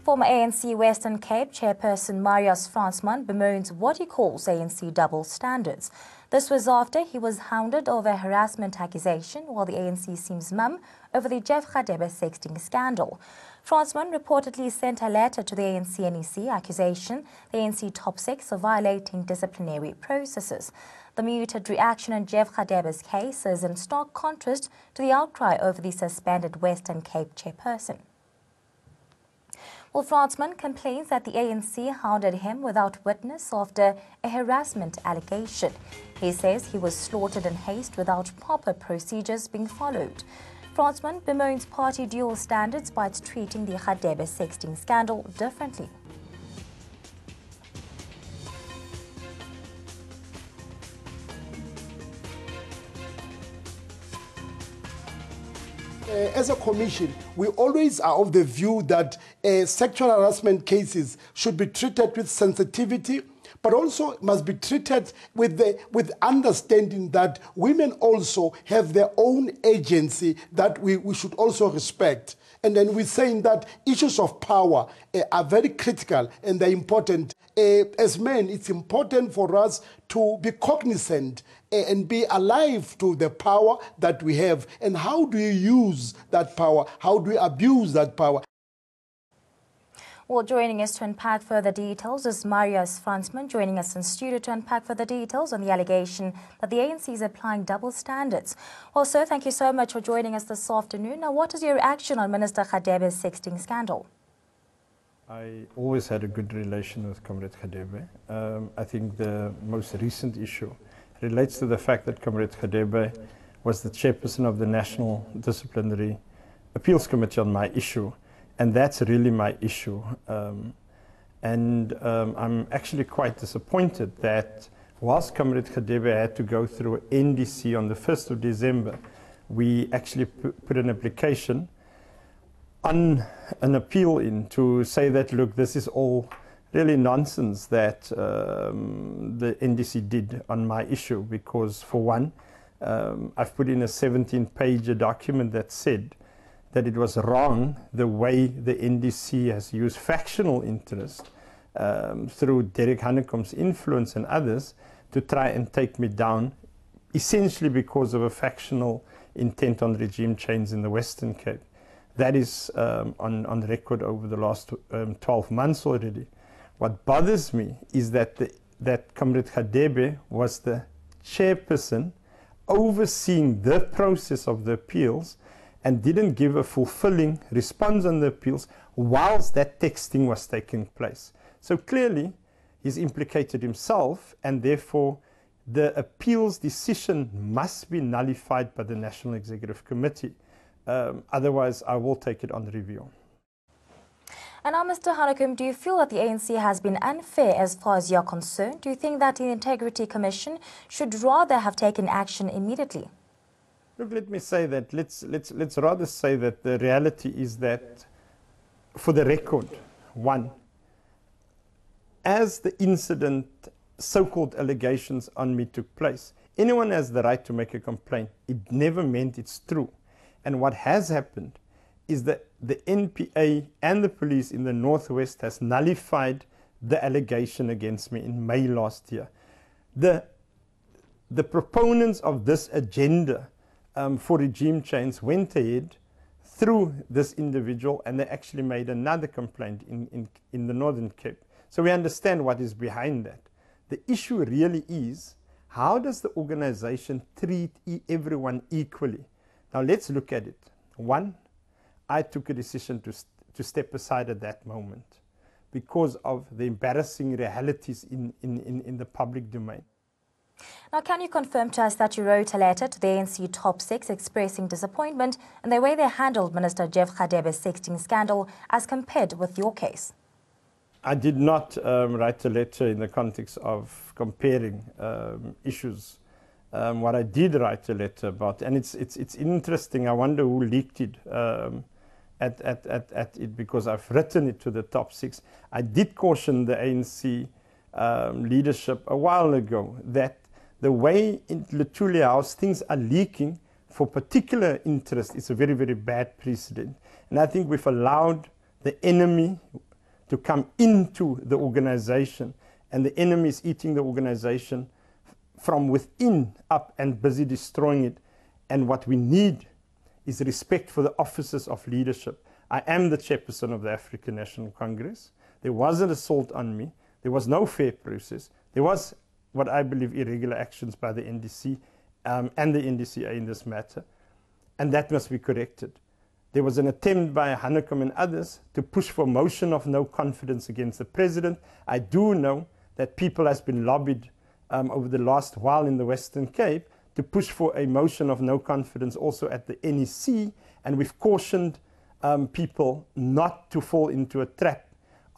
Former ANC Western Cape chairperson Marius Fransman bemoans what he calls ANC double standards. This was after he was hounded over a harassment accusation, while the ANC seems mum over the Radebe sexting scandal. Fransman reportedly sent a letter to the ANC NEC accusation the ANC top six of violating disciplinary processes. The muted reaction in Radebe's case is in stark contrast to the outcry over the suspended Western Cape chairperson. Well, Fransman complains that the ANC hounded him without witness after a harassment allegation. He says he was slaughtered in haste without proper procedures being followed. Fransman bemoans party dual standards by treating the Radebe sexting scandal differently. As a commission, we always are of the view that sexual harassment cases should be treated with sensitivity, but also must be treated with understanding that women also have their own agency that we should also respect. And then we're saying that issues of power are very critical and they're important. As men, it's important for us to be cognizant and be alive to the power that we have. And how do you use that power? How do you abuse that power? Well, joining us to unpack further details is Marius Fransman, joining us in studio to unpack further details on the allegation that the ANC is applying double standards. Well, sir, thank you so much for joining us this afternoon. Now, what is your reaction on Minister Radebe's sexting scandal? I always had a good relation with Comrade Radebe. I think the most recent issue relates to the fact that Comrade Radebe was the chairperson of the National Disciplinary Appeals Committee on my issue. And that's really my issue. I'm actually quite disappointed that whilst Comrade Radebe had to go through NDC on the 1st of December, we actually put an application on an appeal in to say that, look, this is all really nonsense that the NDC did on my issue, because for one, I've put in a 17-page document that said that it was wrong the way the NDC has used factional interest through Derek Hanekom's influence and others to try and take me down, essentially because of a factional intent on regime change in the Western Cape. That is on record over the last 12 months already. What bothers me is that that Comrade Radebe was the chairperson overseeing the process of the appeals and didn't give a fulfilling response on the appeals whilst that texting was taking place. So clearly, he's implicated himself, and therefore the appeals decision must be nullified by the National Executive Committee. Otherwise, I will take it on review. And now, Mr. Hanekom, do you feel that the ANC has been unfair as far as you're concerned? Do you think that the Integrity Commission should rather have taken action immediately? Look, let me say that, let's rather say that the reality is that, for the record, one, as the incident, so-called allegations on me took place, anyone has the right to make a complaint. It never meant it's true. And what has happened is that the NPA and the police in the Northwest has nullified the allegation against me in May last year. The proponents of this agenda for regime change went ahead through this individual, and they actually made another complaint in the Northern Cape. So we understand what is behind that. The issue really is, how does the organization treat everyone equally? Now let's look at it. One, I took a decision to step aside at that moment because of the embarrassing realities in the public domain. Now, can you confirm to us that you wrote a letter to the ANC top six expressing disappointment in the way they handled Minister Radebe's sexting scandal as compared with your case? I did not write a letter in the context of comparing issues. What I did write a letter about, and it's interesting, I wonder who leaked it at it, because I've written it to the top six. I did caution the ANC leadership a while ago that the way in Lutulia House things are leaking for particular interest is a very, very bad precedent. And I think we've allowed the enemy to come into the organization, and the enemy is eating the organization from within up and busy destroying it. And what we need is respect for the offices of leadership. I am the chairperson of the African National Congress. There was an assault on me. There was no fair process. There was what I believe irregular actions by the NDC and the NDCA in this matter, and that must be corrected. There was an attempt by Hanekom and others to push for motion of no confidence against the president. I do know that people has been lobbied over the last while in the Western Cape to push for a motion of no confidence also at the NEC, and we've cautioned people not to fall into a trap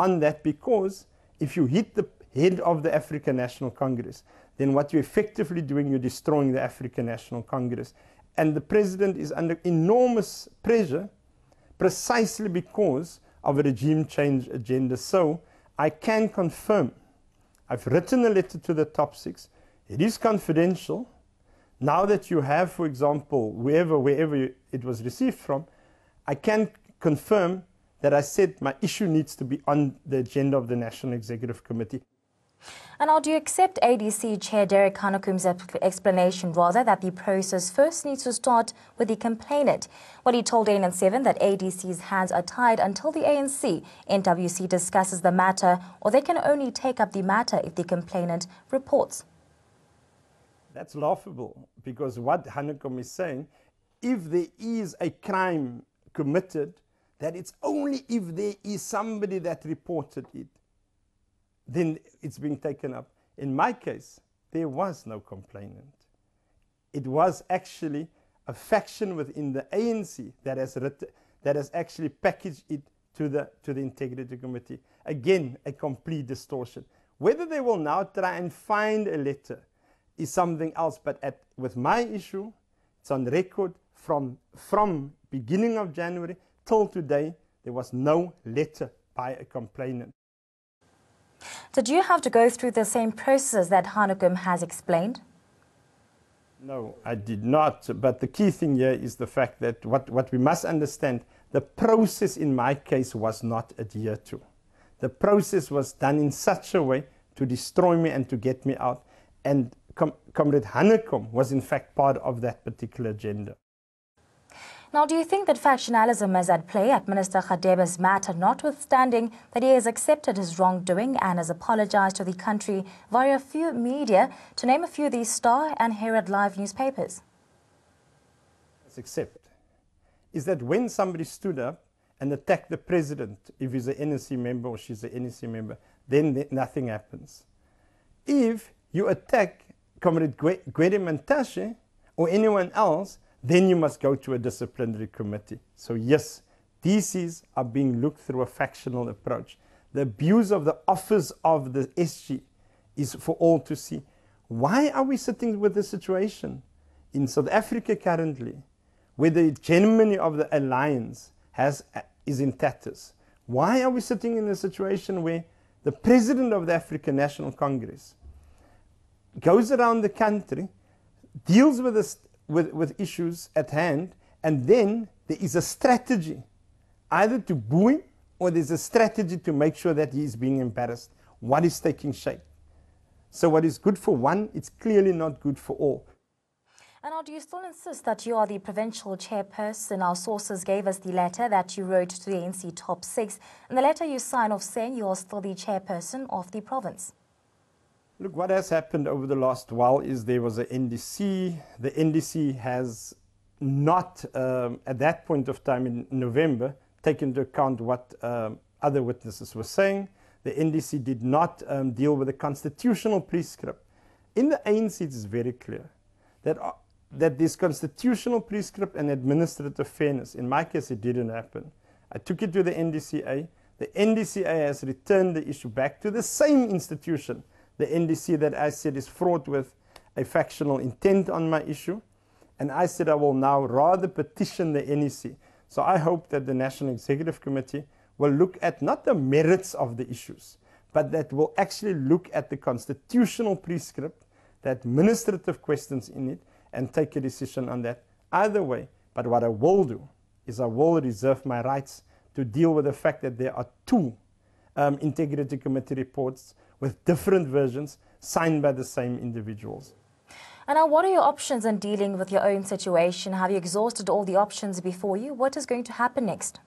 on that, because if you hit the head of the African National Congress, then what you're effectively doing, you're destroying the African National Congress. And the president is under enormous pressure precisely because of a regime change agenda. So I can confirm, I've written a letter to the top six. It is confidential. Now that you have, for example, wherever it was received from, I can confirm that I said my issue needs to be on the agenda of the National Executive Committee. And now, do you accept ADC Chair Derek Hanekom's explanation, rather, that the process first needs to start with the complainant? Well, he told ANN7 that ADC's hands are tied until the ANC NWC discusses the matter, or they can only take up the matter if the complainant reports. That's laughable, because what Hanekom is saying, if there is a crime committed, that it's only if there is somebody that reported it, then it's being taken up. In my case, there was no complainant. It was actually a faction within the ANC that has actually packaged it to the Integrity Committee. Again, a complete distortion. Whether they will now try and find a letter is something else, but with my issue, it's on record from beginning of January till today, there was no letter by a complainant. Did you have to go through the same process that Hanekom has explained? No, I did not. But the key thing here is the fact that what we must understand, the process in my case was not adhered to. The process was done in such a way to destroy me and to get me out. And Comrade Hanekom was in fact part of that particular agenda. Now, do you think that factionalism is at play at Minister Radebe's matter, notwithstanding that he has accepted his wrongdoing and has apologized to the country via a few media, to name a few, the Star and Herald Live newspapers? Let's accept is that when somebody stood up and attacked the president, if he's an NEC member or she's an NEC member, then nothing happens. If you attack Comrade Gwede Mantashe or anyone else, then you must go to a disciplinary committee. So yes, DCs are being looked through a factional approach. The abuse of the office of the SG is for all to see. Why are we sitting with this situation in South Africa currently, where the hegemony of the alliance is in tatters? Why are we sitting in a situation where the president of the African National Congress goes around the country, deals with this, with issues at hand, and then there is a strategy either to boo him or there's a strategy to make sure that he is being embarrassed? What is taking shape? So what is good for one, it's clearly not good for all. And now, do you still insist that you are the provincial chairperson? Our sources gave us the letter that you wrote to the ANC top six, and the letter you signed off saying you are still the chairperson of the province. Look, what has happened over the last while is there was an NDC. The NDC has not, at that point of time in November, taken into account what other witnesses were saying. The NDC did not deal with the constitutional prescript. In the ANC, it is very clear that this constitutional prescript and administrative fairness, in my case, it didn't happen. I took it to the NDCA. The NDCA has returned the issue back to the same institution, the NDC that I said is fraught with a factional intent on my issue. And I said I will now rather petition the NEC. So I hope that the National Executive Committee will look at not the merits of the issues, but that will actually look at the constitutional prescript, the administrative questions in it, and take a decision on that either way. But what I will do is I will reserve my rights to deal with the fact that there are two integrity committee reports with different versions signed by the same individuals. And now, what are your options in dealing with your own situation? Have you exhausted all the options before you? What is going to happen next?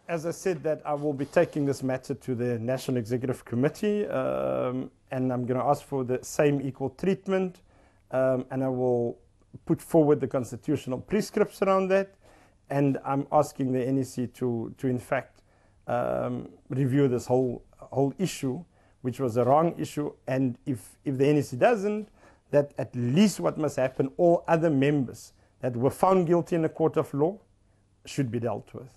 As I said, that I will be taking this matter to the National Executive Committee, and I'm going to ask for the same equal treatment, and I will put forward the constitutional prescripts around that, and I'm asking the NEC to in fact, review this whole issue, which was a wrong issue, and if the NEC doesn't, that at least what must happen, all other members that were found guilty in a court of law should be dealt with.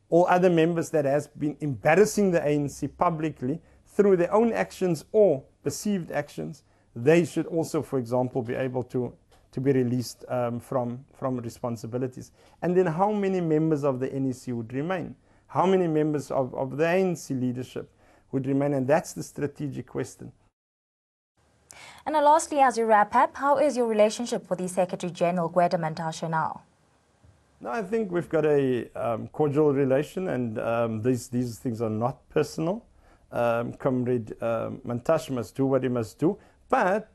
All other members that has been embarrassing the ANC publicly through their own actions or perceived actions, they should also, for example, be able to be released from responsibilities. And then how many members of the NEC would remain? How many members of the ANC leadership would remain? And that's the strategic question. And now lastly, as you wrap up, how is your relationship with the Secretary General, Gwede Mantashe, now? No, I think we've got a cordial relation, and these things are not personal. Comrade Mantashe must do what he must do, but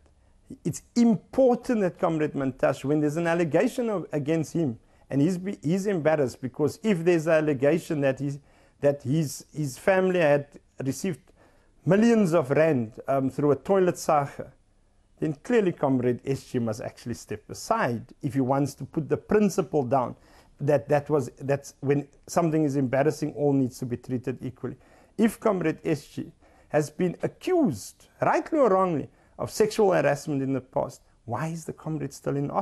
it's important that Comrade Mantashe, when there's an allegation against him, and he's embarrassed, because if there's an allegation that his family had received millions of rand through a toilet saga, then clearly Comrade SG must actually step aside if he wants to put the principle down that's when something is embarrassing, all needs to be treated equally. If Comrade SG has been accused, rightly or wrongly, of sexual harassment in the past, why is the comrade still in office?